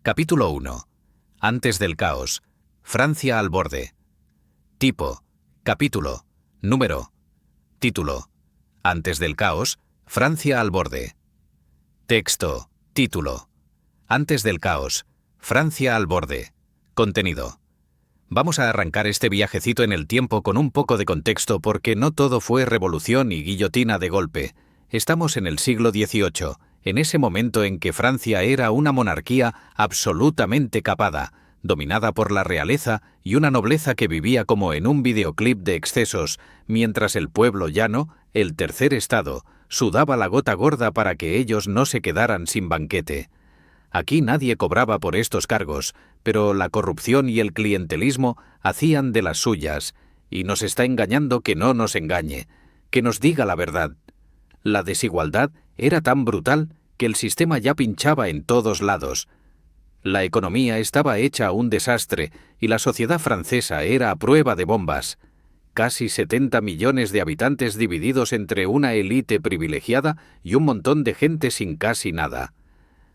Capítulo 1. Antes del caos. Francia al borde. Tipo. Capítulo. Número. Título. Antes del caos. Francia al borde. Texto. Título. Antes del caos. Francia al borde. Contenido. Vamos a arrancar este viajecito en el tiempo con un poco de contexto porque no todo fue revolución y guillotina de golpe. Estamos en el siglo XVIII, en ese momento en que Francia era una monarquía absolutamente capada, dominada por la realeza y una nobleza que vivía como en un videoclip de excesos, mientras el pueblo llano, el tercer estado, sudaba la gota gorda para que ellos no se quedaran sin banquete. Aquí nadie cobraba por estos cargos, pero la corrupción y el clientelismo hacían de las suyas, y nos está engañando que no nos engañe, que nos diga la verdad. La desigualdad era tan brutal que el sistema ya pinchaba en todos lados. La economía estaba hecha un desastre y la sociedad francesa era a prueba de bombas. Casi 70 millones de habitantes divididos entre una élite privilegiada y un montón de gente sin casi nada.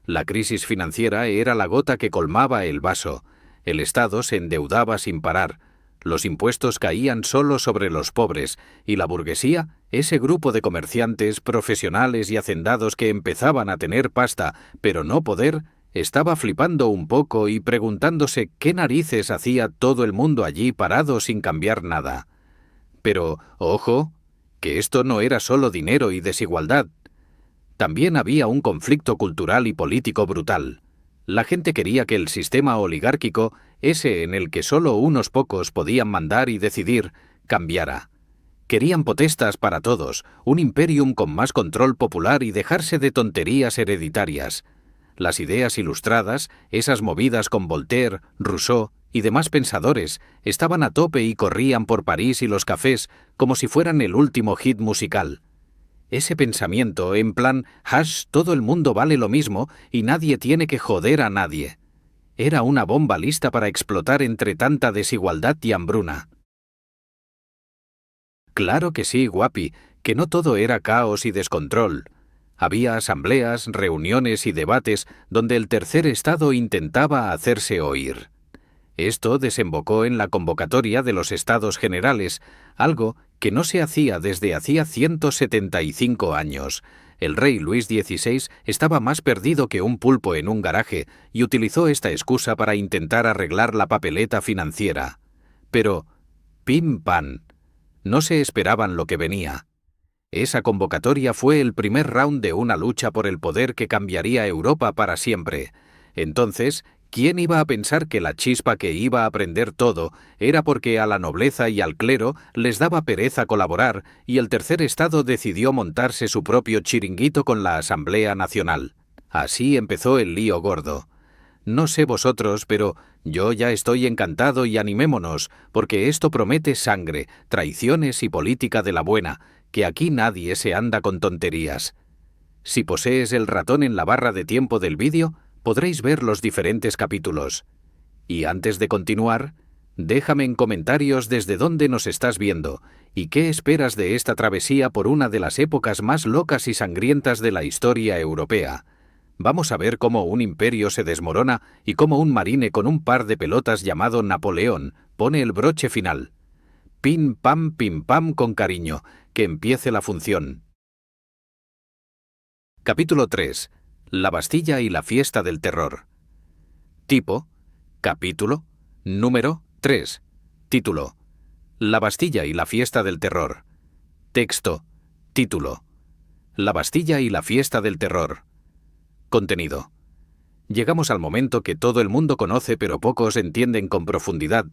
La crisis financiera era la gota que colmaba el vaso. El Estado se endeudaba sin parar. Los impuestos caían solo sobre los pobres, y la burguesía, ese grupo de comerciantes, profesionales y hacendados que empezaban a tener pasta, pero no poder, estaba flipando un poco y preguntándose qué narices hacía todo el mundo allí parado sin cambiar nada. Pero, ojo, que esto no era solo dinero y desigualdad. También había un conflicto cultural y político brutal. La gente quería que el sistema oligárquico, ese en el que solo unos pocos podían mandar y decidir, cambiara. Querían potestas para todos, un imperium con más control popular y dejarse de tonterías hereditarias. Las ideas ilustradas, esas movidas con Voltaire, Rousseau y demás pensadores, estaban a tope y corrían por París y los cafés como si fueran el último hit musical. Ese pensamiento, en plan, todo el mundo vale lo mismo y nadie tiene que joder a nadie. Era una bomba lista para explotar entre tanta desigualdad y hambruna. Claro que sí, guapi, que no todo era caos y descontrol. Había asambleas, reuniones y debates donde el tercer estado intentaba hacerse oír. Esto desembocó en la convocatoria de los Estados Generales, algo que no se hacía desde hacía 175 años. El rey Luis XVI estaba más perdido que un pulpo en un garaje y utilizó esta excusa para intentar arreglar la papeleta financiera. Pero, pim pam, no se esperaban lo que venía. Esa convocatoria fue el primer round de una lucha por el poder que cambiaría Europa para siempre. Entonces, ¿quién iba a pensar que la chispa que iba a prender todo era porque a la nobleza y al clero les daba pereza colaborar y el tercer estado decidió montarse su propio chiringuito con la Asamblea Nacional? Así empezó el lío gordo. No sé vosotros, pero yo ya estoy encantado y animémonos, porque esto promete sangre, traiciones y política de la buena, que aquí nadie se anda con tonterías. Si posees el ratón en la barra de tiempo del vídeo, podréis ver los diferentes capítulos. Y antes de continuar, déjame en comentarios desde dónde nos estás viendo y qué esperas de esta travesía por una de las épocas más locas y sangrientas de la historia europea. Vamos a ver cómo un imperio se desmorona y cómo un marine con un par de pelotas llamado Napoleón pone el broche final. Pim pam con cariño, que empiece la función. Capítulo 3. La Bastilla y la fiesta del terror. Tipo. Capítulo. Número 3. Título. La Bastilla y la fiesta del terror. Texto. Título. La Bastilla y la fiesta del terror. Contenido. Llegamos al momento que todo el mundo conoce pero pocos entienden con profundidad.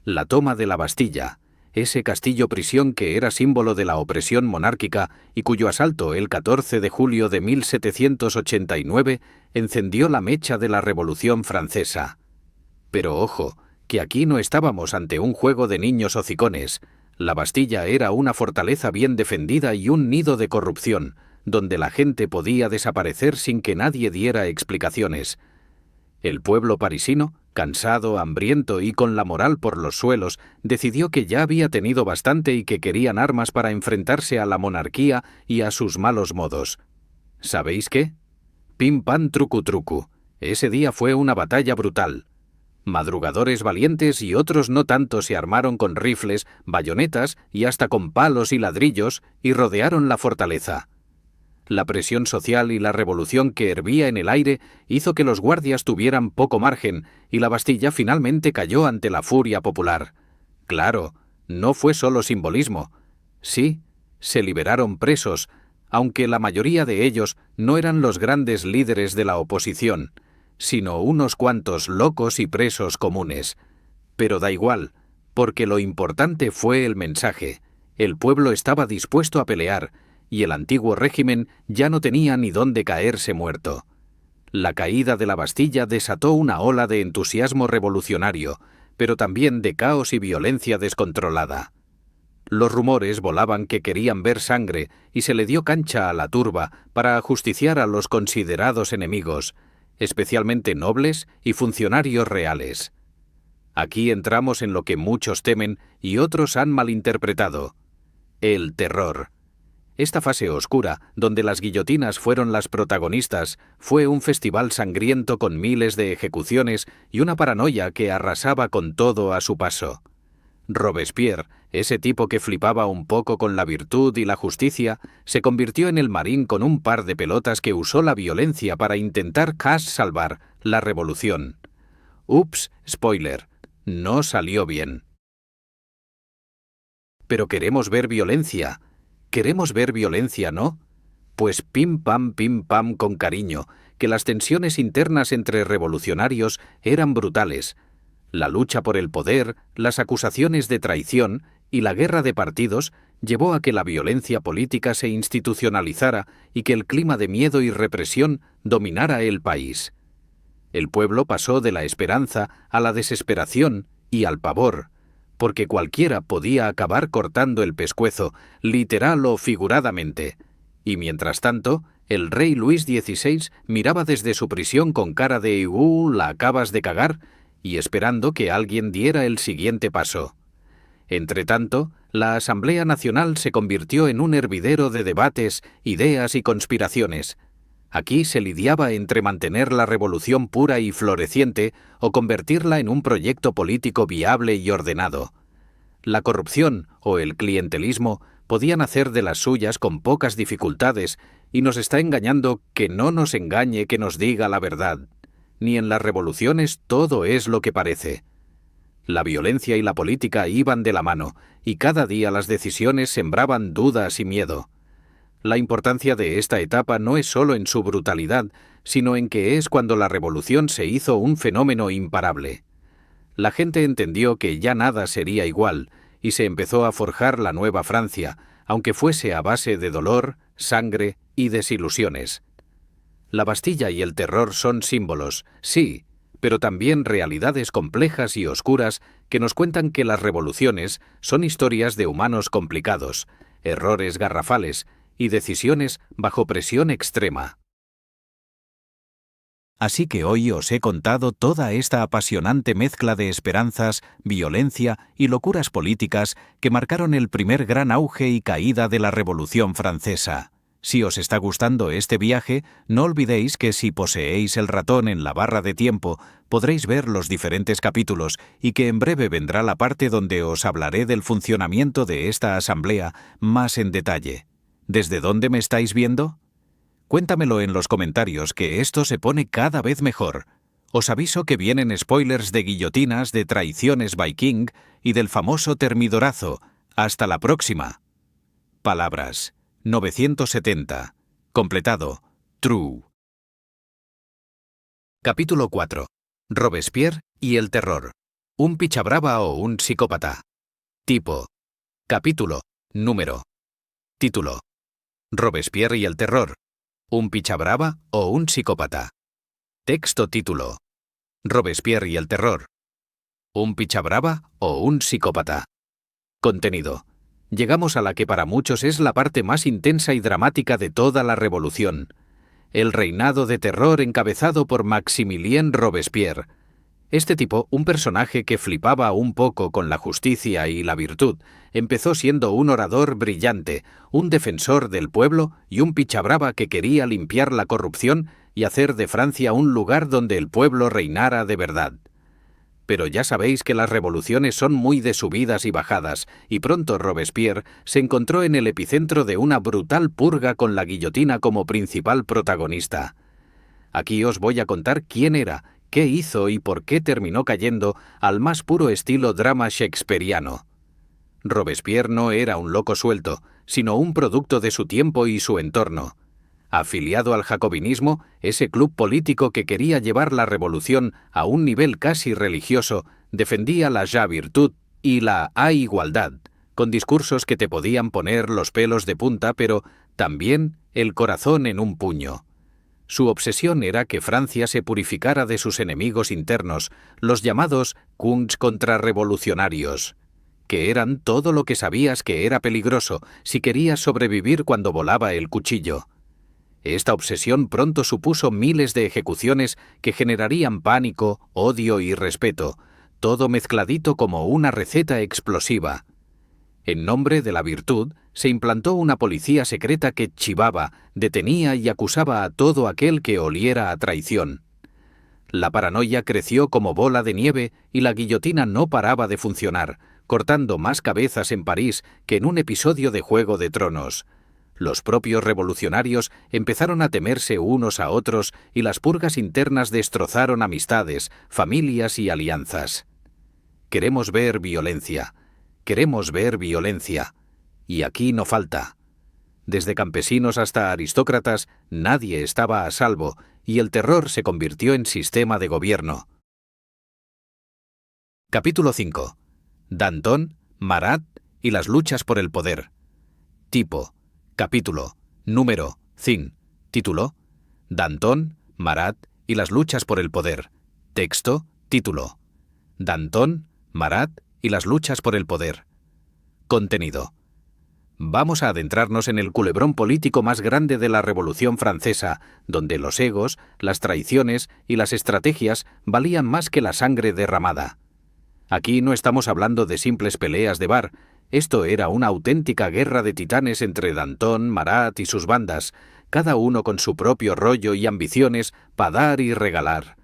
La toma de la Bastilla, ese castillo-prisión que era símbolo de la opresión monárquica y cuyo asalto el 14 de julio de 1789 encendió la mecha de la Revolución Francesa. Pero ojo, que aquí no estábamos ante un juego de niños hocicones. La Bastilla era una fortaleza bien defendida y un nido de corrupción, donde la gente podía desaparecer sin que nadie diera explicaciones. El pueblo parisino, cansado, hambriento y con la moral por los suelos, decidió que ya había tenido bastante y que querían armas para enfrentarse a la monarquía y a sus malos modos. ¿Sabéis qué? Pim pam trucu trucu. Ese día fue una batalla brutal. Madrugadores valientes y otros no tanto se armaron con rifles, bayonetas y hasta con palos y ladrillos y rodearon la fortaleza. La presión social y la revolución que hervía en el aire hizo que los guardias tuvieran poco margen y la Bastilla finalmente cayó ante la furia popular. Claro, no fue solo simbolismo. Sí, se liberaron presos, aunque la mayoría de ellos no eran los grandes líderes de la oposición, sino unos cuantos locos y presos comunes. Pero da igual, porque lo importante fue el mensaje. El pueblo estaba dispuesto a pelear, y el antiguo régimen ya no tenía ni dónde caerse muerto. La caída de la Bastilla desató una ola de entusiasmo revolucionario, pero también de caos y violencia descontrolada. Los rumores volaban que querían ver sangre y se le dio cancha a la turba para ajusticiar a los considerados enemigos, especialmente nobles y funcionarios reales. Aquí entramos en lo que muchos temen y otros han malinterpretado: el terror. Esta fase oscura, donde las guillotinas fueron las protagonistas, fue un festival sangriento con miles de ejecuciones y una paranoia que arrasaba con todo a su paso. Robespierre, ese tipo que flipaba un poco con la virtud y la justicia, se convirtió en el marín con un par de pelotas que usó la violencia para intentar salvar la revolución. Ups, spoiler, no salió bien. Pero queremos ver violencia. Queremos ver violencia, ¿no? Pues pim pam con cariño, que las tensiones internas entre revolucionarios eran brutales. La lucha por el poder, las acusaciones de traición y la guerra de partidos llevó a que la violencia política se institucionalizara y que el clima de miedo y represión dominara el país. El pueblo pasó de la esperanza a la desesperación y al pavor, porque cualquiera podía acabar cortando el pescuezo, literal o figuradamente. Y mientras tanto, el rey Luis XVI miraba desde su prisión con cara de «¿La acabas de cagar?», y esperando que alguien diera el siguiente paso. Entretanto, la Asamblea Nacional se convirtió en un hervidero de debates, ideas y conspiraciones. Aquí se lidiaba entre mantener la revolución pura y floreciente o convertirla en un proyecto político viable y ordenado. La corrupción o el clientelismo podían hacer de las suyas con pocas dificultades, y nos está engañando que no nos engañe que nos diga la verdad. Ni en las revoluciones todo es lo que parece. La violencia y la política iban de la mano, y cada día las decisiones sembraban dudas y miedo. La importancia de esta etapa no es solo en su brutalidad, sino en que es cuando la revolución se hizo un fenómeno imparable. La gente entendió que ya nada sería igual, y se empezó a forjar la nueva Francia, aunque fuese a base de dolor, sangre y desilusiones. La Bastilla y el terror son símbolos, sí, pero también realidades complejas y oscuras que nos cuentan que las revoluciones son historias de humanos complicados, errores garrafales y decisiones bajo presión extrema. Así que hoy os he contado toda esta apasionante mezcla de esperanzas, violencia y locuras políticas que marcaron el primer gran auge y caída de la Revolución Francesa. Si os está gustando este viaje, no olvidéis que si poseéis el ratón en la barra de tiempo, podréis ver los diferentes capítulos y que en breve vendrá la parte donde os hablaré del funcionamiento de esta asamblea más en detalle. ¿Desde dónde me estáis viendo? Cuéntamelo en los comentarios, que esto se pone cada vez mejor. Os aviso que vienen spoilers de guillotinas, de traiciones Viking y del famoso termidorazo. ¡Hasta la próxima! Palabras. 970. Completado. True. Capítulo 4. Robespierre y el terror. Un pichabrava o un psicópata. Tipo. Capítulo. Número. Título. Robespierre y el terror. ¿Un pichabrava o un psicópata? Texto título. Robespierre y el terror. ¿Un pichabrava o un psicópata? Contenido. Llegamos a la que para muchos es la parte más intensa y dramática de toda la revolución. El reinado de terror encabezado por Maximilien Robespierre. Este tipo, un personaje que flipaba un poco con la justicia y la virtud, empezó siendo un orador brillante, un defensor del pueblo y un pichabrava que quería limpiar la corrupción y hacer de Francia un lugar donde el pueblo reinara de verdad. Pero ya sabéis que las revoluciones son muy de subidas y bajadas, y pronto Robespierre se encontró en el epicentro de una brutal purga con la guillotina como principal protagonista. Aquí os voy a contar quién era, qué hizo y por qué terminó cayendo al más puro estilo drama shakespeariano. Robespierre no era un loco suelto, sino un producto de su tiempo y su entorno. Afiliado al jacobinismo, ese club político que quería llevar la revolución a un nivel casi religioso, defendía la ja virtud y la igualdad, con discursos que te podían poner los pelos de punta, pero también el corazón en un puño. Su obsesión era que Francia se purificara de sus enemigos internos, los llamados contrarrevolucionarios, que eran todo lo que sabías que era peligroso si querías sobrevivir cuando volaba el cuchillo. Esta obsesión pronto supuso miles de ejecuciones que generarían pánico, odio y respeto, todo mezcladito como una receta explosiva. En nombre de la virtud, se implantó una policía secreta que chivaba, detenía y acusaba a todo aquel que oliera a traición. La paranoia creció como bola de nieve y la guillotina no paraba de funcionar, cortando más cabezas en París que en un episodio de Juego de Tronos. Los propios revolucionarios empezaron a temerse unos a otros y las purgas internas destrozaron amistades, familias y alianzas. Queremos ver violencia. Queremos ver violencia. Y aquí no falta. Desde campesinos hasta aristócratas, nadie estaba a salvo, y el terror se convirtió en sistema de gobierno. Capítulo 5. Danton, Marat y las luchas por el poder. Tipo. Capítulo. Número. Fin. Título. Danton, Marat y las luchas por el poder. Texto. Título. Danton, Marat y las luchas por el poder. Contenido. Vamos a adentrarnos en el culebrón político más grande de la Revolución Francesa, donde los egos, las traiciones y las estrategias valían más que la sangre derramada. Aquí no estamos hablando de simples peleas de bar. Esto era una auténtica guerra de titanes entre Danton, Marat y sus bandas, cada uno con su propio rollo y ambiciones para dar y regalar.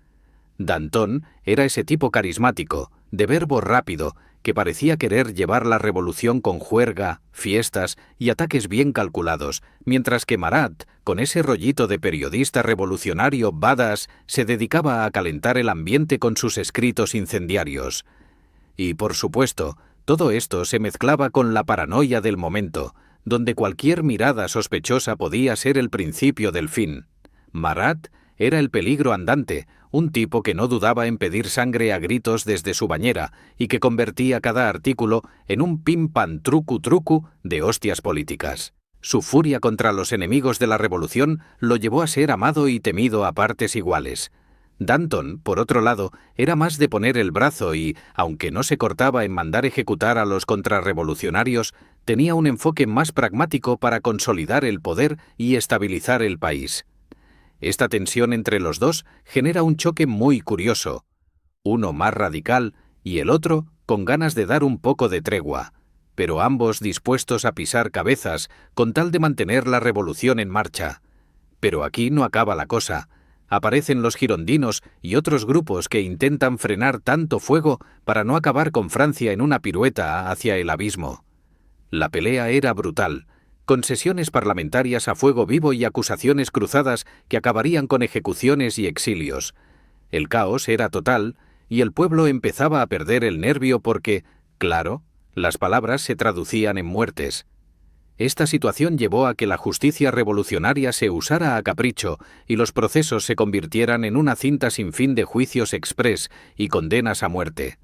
Danton era ese tipo carismático, de verbo rápido, que parecía querer llevar la revolución con juerga, fiestas y ataques bien calculados, mientras que Marat, con ese rollito de periodista revolucionario badass, se dedicaba a calentar el ambiente con sus escritos incendiarios. Y, por supuesto, todo esto se mezclaba con la paranoia del momento, donde cualquier mirada sospechosa podía ser el principio del fin. Marat era el peligro andante, un tipo que no dudaba en pedir sangre a gritos desde su bañera y que convertía cada artículo en un pim-pam trucu de hostias políticas. Su furia contra los enemigos de la revolución lo llevó a ser amado y temido a partes iguales. Danton, por otro lado, era más de poner el brazo y, aunque no se cortaba en mandar ejecutar a los contrarrevolucionarios, tenía un enfoque más pragmático para consolidar el poder y estabilizar el país. Esta tensión entre los dos genera un choque muy curioso, uno más radical y el otro con ganas de dar un poco de tregua, pero ambos dispuestos a pisar cabezas con tal de mantener la revolución en marcha. Pero aquí no acaba la cosa. Aparecen los girondinos y otros grupos que intentan frenar tanto fuego para no acabar con Francia en una pirueta hacia el abismo. La pelea era brutal, con sesiones parlamentarias a fuego vivo y acusaciones cruzadas que acabarían con ejecuciones y exilios. El caos era total y el pueblo empezaba a perder el nervio porque, claro, las palabras se traducían en muertes. Esta situación llevó a que la justicia revolucionaria se usara a capricho y los procesos se convirtieran en una cinta sin fin de juicios exprés y condenas a muerte.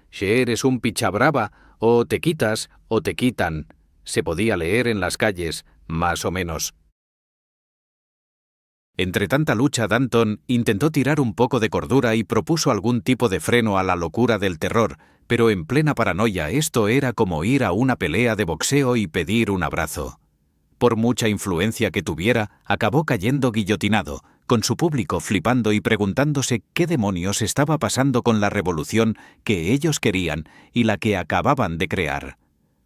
Si eres un pichabrava, o te quitas o te quitan, se podía leer en las calles, más o menos. Entre tanta lucha, Danton intentó tirar un poco de cordura y propuso algún tipo de freno a la locura del terror, pero en plena paranoia esto era como ir a una pelea de boxeo y pedir un abrazo. Por mucha influencia que tuviera, acabó cayendo guillotinado, con su público flipando y preguntándose qué demonios estaba pasando con la revolución que ellos querían y la que acababan de crear.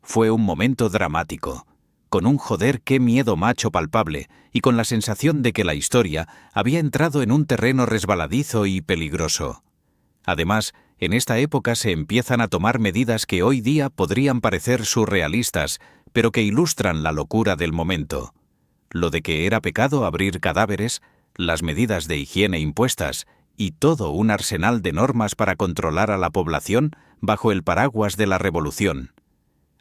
Fue un momento dramático. con un joder qué miedo macho palpable y con la sensación de que la historia había entrado en un terreno resbaladizo y peligroso. Además, en esta época se empiezan a tomar medidas que hoy día podrían parecer surrealistas, pero que ilustran la locura del momento. Lo de que era pecado abrir cadáveres, las medidas de higiene impuestas y todo un arsenal de normas para controlar a la población bajo el paraguas de la revolución.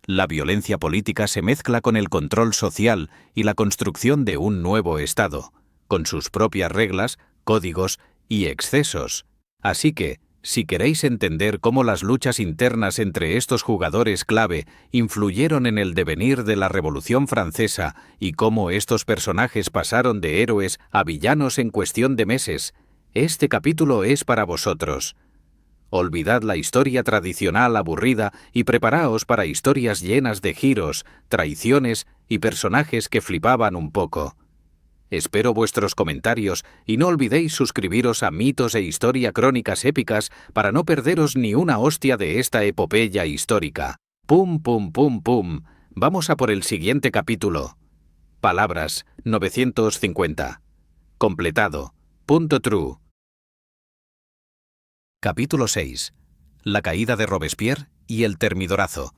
La violencia política se mezcla con el control social y la construcción de un nuevo Estado, con sus propias reglas, códigos y excesos. Así que, si queréis entender cómo las luchas internas entre estos jugadores clave influyeron en el devenir de la Revolución Francesa y cómo estos personajes pasaron de héroes a villanos en cuestión de meses, este capítulo es para vosotros. Olvidad la historia tradicional aburrida y preparaos para historias llenas de giros, traiciones y personajes que flipaban un poco. Espero vuestros comentarios y no olvidéis suscribiros a Mitos e Historia Crónicas Épicas para no perderos ni una hostia de esta epopeya histórica. ¡Pum, pum, pum, pum! Vamos a por el siguiente capítulo. Palabras, 950. Completado. Punto true. Capítulo 6. La caída de Robespierre y el Termidorazo.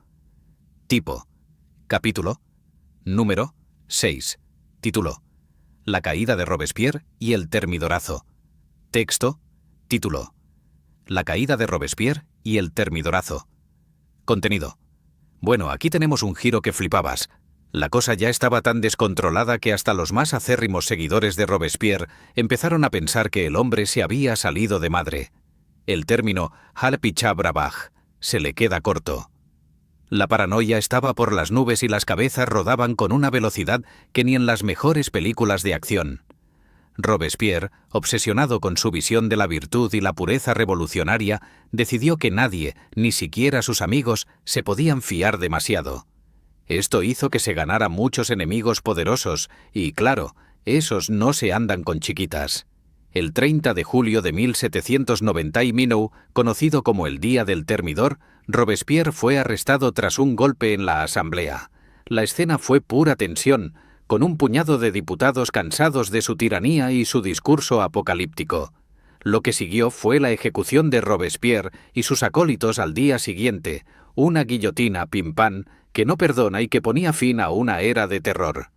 Tipo. Capítulo. Número 6. Título. La caída de Robespierre y el Termidorazo. Texto. Título. La caída de Robespierre y el Termidorazo. Contenido. Bueno, aquí tenemos un giro que flipabas. La cosa ya estaba tan descontrolada que hasta los más acérrimos seguidores de Robespierre empezaron a pensar que el hombre se había salido de madre. El término «halpicha-bravach» se le queda corto. La paranoia estaba por las nubes y las cabezas rodaban con una velocidad que ni en las mejores películas de acción. Robespierre, obsesionado con su visión de la virtud y la pureza revolucionaria, decidió que nadie, ni siquiera sus amigos, se podían fiar demasiado. Esto hizo que se ganara muchos enemigos poderosos y, claro, esos no se andan con chiquitas. El 30 de julio de 1791, conocido como el Día del Termidor, Robespierre fue arrestado tras un golpe en la Asamblea. La escena fue pura tensión, con un puñado de diputados cansados de su tiranía y su discurso apocalíptico. Lo que siguió fue la ejecución de Robespierre y sus acólitos al día siguiente, una guillotina pim-pam que no perdona y que ponía fin a una era de terror.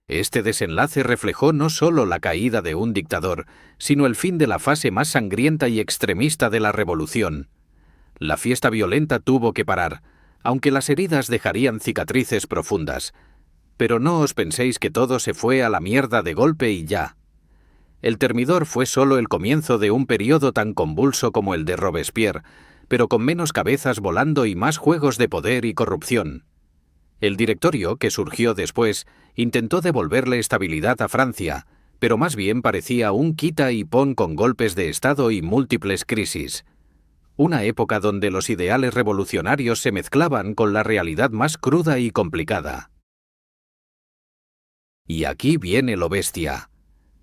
Este desenlace reflejó no solo la caída de un dictador, sino el fin de la fase más sangrienta y extremista de la revolución. La fiesta violenta tuvo que parar, aunque las heridas dejarían cicatrices profundas. Pero no os penséis que todo se fue a la mierda de golpe y ya. El Termidor fue solo el comienzo de un periodo tan convulso como el de Robespierre, pero con menos cabezas volando y más juegos de poder y corrupción. El Directorio, que surgió después, intentó devolverle estabilidad a Francia, pero más bien parecía un quita y pon con golpes de Estado y múltiples crisis. Una época donde los ideales revolucionarios se mezclaban con la realidad más cruda y complicada. Y aquí viene lo bestia.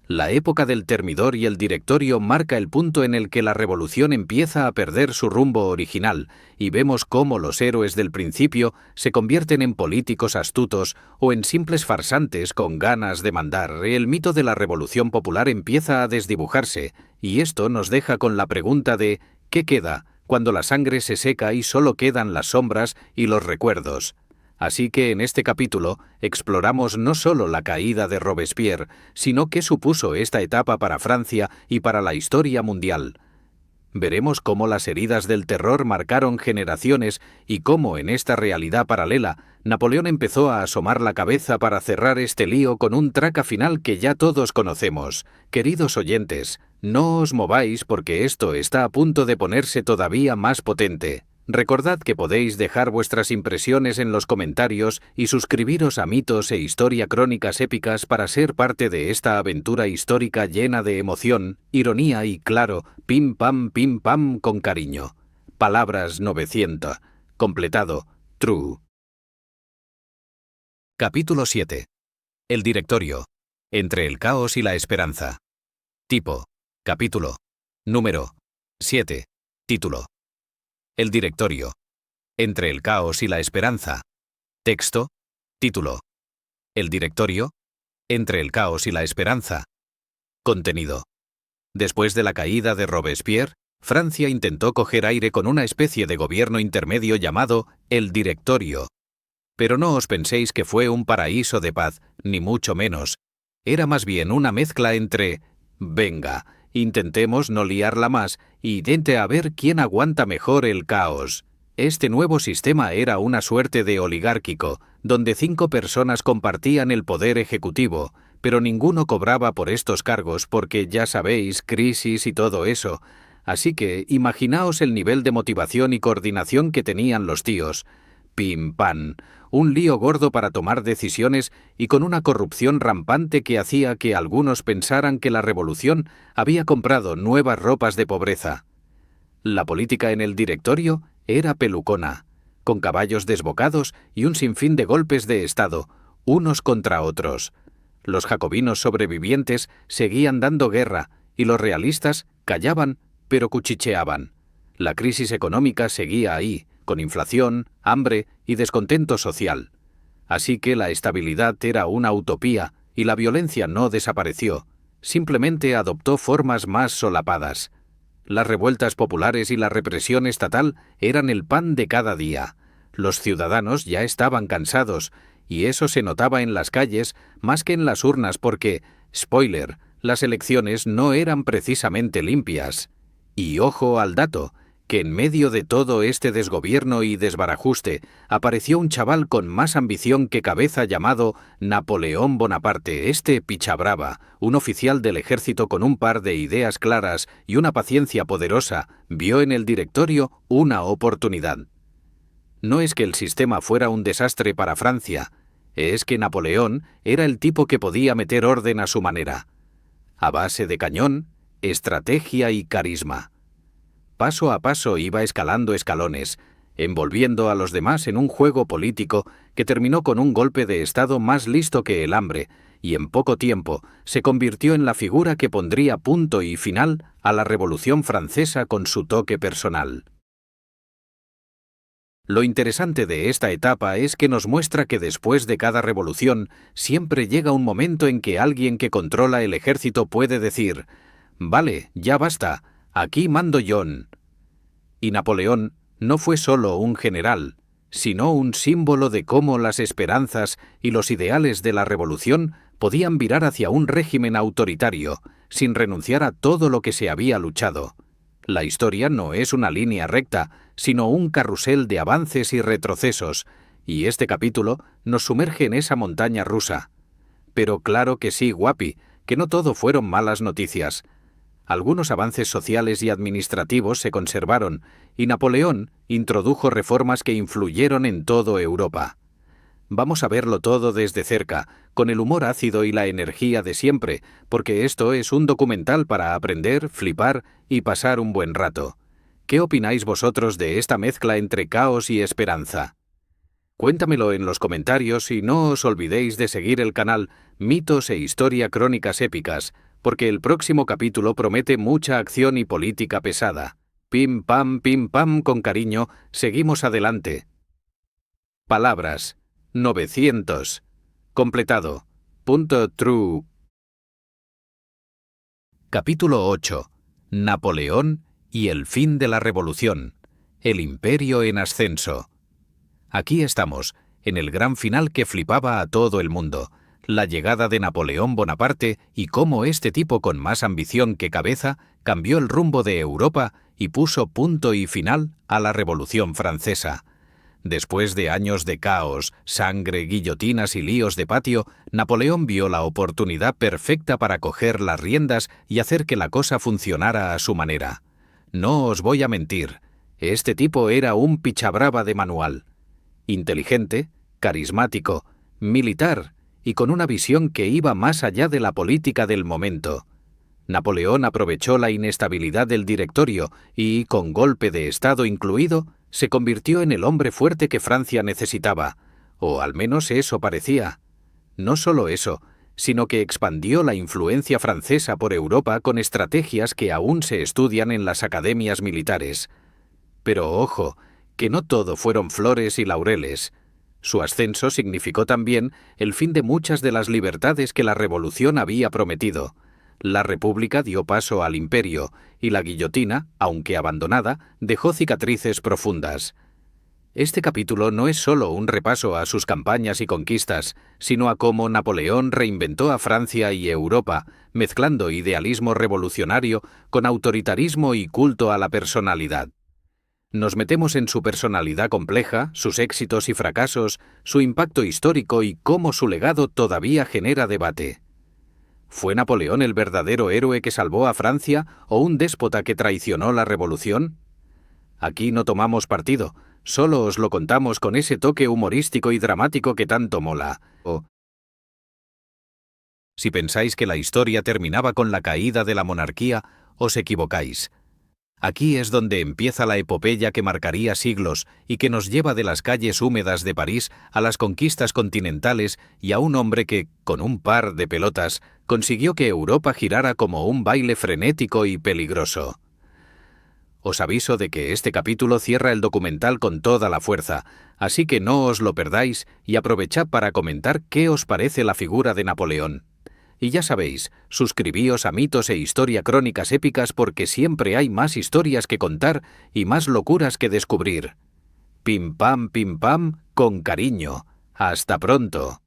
La época del Termidor y el Directorio marca el punto en el que la revolución empieza a perder su rumbo original, y vemos cómo los héroes del principio se convierten en políticos astutos o en simples farsantes con ganas de mandar. El mito de la Revolución Popular empieza a desdibujarse, y esto nos deja con la pregunta de ¿qué queda cuando la sangre se seca y solo quedan las sombras y los recuerdos? Así que en este capítulo exploramos no solo la caída de Robespierre, sino qué supuso esta etapa para Francia y para la historia mundial. Veremos cómo las heridas del terror marcaron generaciones y cómo en esta realidad paralela Napoleón empezó a asomar la cabeza para cerrar este lío con un traca final que ya todos conocemos. Queridos oyentes, no os mováis porque esto está a punto de ponerse todavía más potente. Recordad que podéis dejar vuestras impresiones en los comentarios y suscribiros a Mitos e Historia Crónicas Épicas para ser parte de esta aventura histórica llena de emoción, ironía y, claro, pim pam con cariño. Palabras 900. Completado. True. Capítulo 7. El Directorio. Entre el caos y la esperanza. Tipo. Capítulo. Número 7. Título. El Directorio. Entre el caos y la esperanza. Texto. Título. El directorio. Entre el caos y la esperanza. Contenido. Después de la caída de Robespierre, Francia intentó coger aire con una especie de gobierno intermedio llamado el Directorio. Pero no os penséis que fue un paraíso de paz, ni mucho menos. Era más bien una mezcla entre venga, intentemos no liarla más y intente a ver quién aguanta mejor el caos. Este nuevo sistema era una suerte de oligárquico, donde 5 personas compartían el poder ejecutivo, pero ninguno cobraba por estos cargos porque, ya sabéis, crisis y todo eso. Así que imaginaos el nivel de motivación y coordinación que tenían los tíos. Pim pam, un lío gordo para tomar decisiones y con una corrupción rampante que hacía que algunos pensaran que la revolución había comprado nuevas ropas de pobreza. La política en el directorio era pelucona, con caballos desbocados y un sinfín de golpes de Estado, unos contra otros. Los jacobinos sobrevivientes seguían dando guerra y los realistas callaban, pero cuchicheaban. La crisis económica seguía ahí, con inflación, hambre y descontento social. Así que la estabilidad era una utopía y la violencia no desapareció, simplemente adoptó formas más solapadas. Las revueltas populares y la represión estatal eran el pan de cada día. Los ciudadanos ya estaban cansados, y eso se notaba en las calles más que en las urnas porque, spoiler, las elecciones no eran precisamente limpias. Y ojo al dato, que en medio de todo este desgobierno y desbarajuste apareció un chaval con más ambición que cabeza llamado Napoleón Bonaparte, este pichabrava, un oficial del ejército con un par de ideas claras y una paciencia poderosa, vio en el directorio una oportunidad. No es que el sistema fuera un desastre para Francia, es que Napoleón era el tipo que podía meter orden a su manera, a base de cañón, estrategia y carisma. Paso a paso iba escalando escalones, envolviendo a los demás en un juego político que terminó con un golpe de Estado más listo que el hambre, y en poco tiempo se convirtió en la figura que pondría punto y final a la Revolución Francesa con su toque personal. Lo interesante de esta etapa es que nos muestra que después de cada revolución siempre llega un momento en que alguien que controla el ejército puede decir: «Vale, ya basta, aquí mando yo». Y Napoleón no fue solo un general, sino un símbolo de cómo las esperanzas y los ideales de la revolución podían virar hacia un régimen autoritario, sin renunciar a todo lo que se había luchado. La historia no es una línea recta, sino un carrusel de avances y retrocesos, y este capítulo nos sumerge en esa montaña rusa. Pero claro que sí, guapi, que no todo fueron malas noticias. Algunos avances sociales y administrativos se conservaron, y Napoleón introdujo reformas que influyeron en toda Europa. Vamos a verlo todo desde cerca, con el humor ácido y la energía de siempre, porque esto es un documental para aprender, flipar y pasar un buen rato. ¿Qué opináis vosotros de esta mezcla entre caos y esperanza? Cuéntamelo en los comentarios y no os olvidéis de seguir el canal Mitos e Historia Crónicas Épicas, porque el próximo capítulo promete mucha acción y política pesada. Pim pam, con cariño, seguimos adelante. Palabras. 900. Completado. Punto true. Capítulo 8. Napoleón y el fin de la revolución. El imperio en ascenso. Aquí estamos, en el gran final que flipaba a todo el mundo. La llegada de Napoleón Bonaparte y cómo este tipo con más ambición que cabeza cambió el rumbo de Europa y puso punto y final a la Revolución Francesa. Después de años de caos, sangre, guillotinas y líos de patio, Napoleón vio la oportunidad perfecta para coger las riendas y hacer que la cosa funcionara a su manera. No os voy a mentir, este tipo era un pichabrava de manual. Inteligente, carismático, militar y con una visión que iba más allá de la política del momento. Napoleón aprovechó la inestabilidad del directorio y, con golpe de Estado incluido, se convirtió en el hombre fuerte que Francia necesitaba, o al menos eso parecía. No solo eso, sino que expandió la influencia francesa por Europa con estrategias que aún se estudian en las academias militares. Pero ojo, que no todo fueron flores y laureles. Su ascenso significó también el fin de muchas de las libertades que la revolución había prometido. La república dio paso al imperio, y la guillotina, aunque abandonada, dejó cicatrices profundas. Este capítulo no es solo un repaso a sus campañas y conquistas, sino a cómo Napoleón reinventó a Francia y Europa, mezclando idealismo revolucionario con autoritarismo y culto a la personalidad. Nos metemos en su personalidad compleja, sus éxitos y fracasos, su impacto histórico y cómo su legado todavía genera debate. ¿Fue Napoleón el verdadero héroe que salvó a Francia o un déspota que traicionó la revolución? Aquí no tomamos partido, solo os lo contamos con ese toque humorístico y dramático que tanto mola. Si pensáis que la historia terminaba con la caída de la monarquía, os equivocáis. Aquí es donde empieza la epopeya que marcaría siglos y que nos lleva de las calles húmedas de París a las conquistas continentales y a un hombre que, con un par de pelotas, consiguió que Europa girara como un baile frenético y peligroso. Os aviso de que este capítulo cierra el documental con toda la fuerza, así que no os lo perdáis y aprovechad para comentar qué os parece la figura de Napoleón. Y ya sabéis, suscribíos a Mitos e Historia Crónicas Épicas porque siempre hay más historias que contar y más locuras que descubrir. Pim pam, con cariño. Hasta pronto.